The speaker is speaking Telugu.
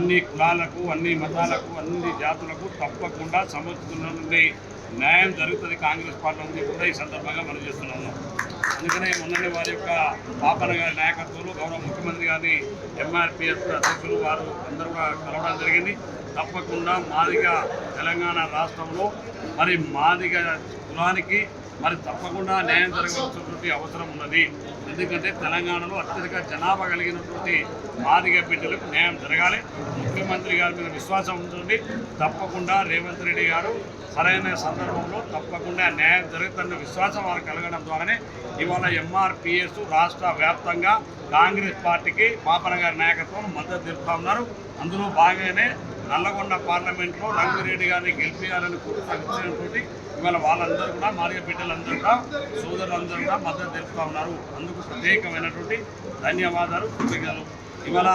అన్ని కులాలకు, అన్ని మతాలకు, అన్ని జాతులకు తప్పకుండా సముచిత నుండి న్యాయం జరుగుతుంది కాంగ్రెస్ పార్టీ ఉంది కూడా ఈ సందర్భంగా మనం చేస్తున్నాము. అందుకనే మొన్ననే వారి యొక్క పాపన గారి నాయకత్వంలో గౌరవ ముఖ్యమంత్రి గారి ఎంఆర్పిఎస్ అధ్యక్షులు వారు అందరూ కలవడం జరిగింది. తప్పకుండా మాదిగ తెలంగాణ రాష్ట్రంలో మరి మాదిగ కులానికి మరి తప్పకుండా న్యాయం జరగవలసినటువంటి అవసరం ఉన్నది. ఎందుకంటే తెలంగాణలో అత్యధిక జనాభా కలిగినటువంటి మాదిగ బిడ్డలకు న్యాయం జరగాలి. ముఖ్యమంత్రి గారి మీద విశ్వాసం ఉంటుంది. తప్పకుండా రేవంత్ రెడ్డి గారు సరైన సందర్భంలో తప్పకుండా న్యాయం జరుగుతున్న విశ్వాసం వారు కలగడం ద్వారానే ఇవాళ ఎంఆర్పిఎస్ రాష్ట్ర వ్యాప్తంగా కాంగ్రెస్ పార్టీకి పాపన గారి నాయకత్వం మద్దతు తెలుపుతా ఉన్నారు. అందులో భాగంగానే నల్లగొండ పార్లమెంట్లో రంగిరెడ్డి గారిని గెలిపించాలని కోరుతున్నటువంటి ఇవాళ వాళ్ళందరూ కూడా మాదిగ బిడ్డలందరూ కూడా సోదరులందరూ కూడా మద్దతు తెలుపుతా ఉన్నారు. అందుకు ప్రత్యేకమైనటువంటి ధన్యవాదాలు, కృతజ్ఞతలు. ఇవాళ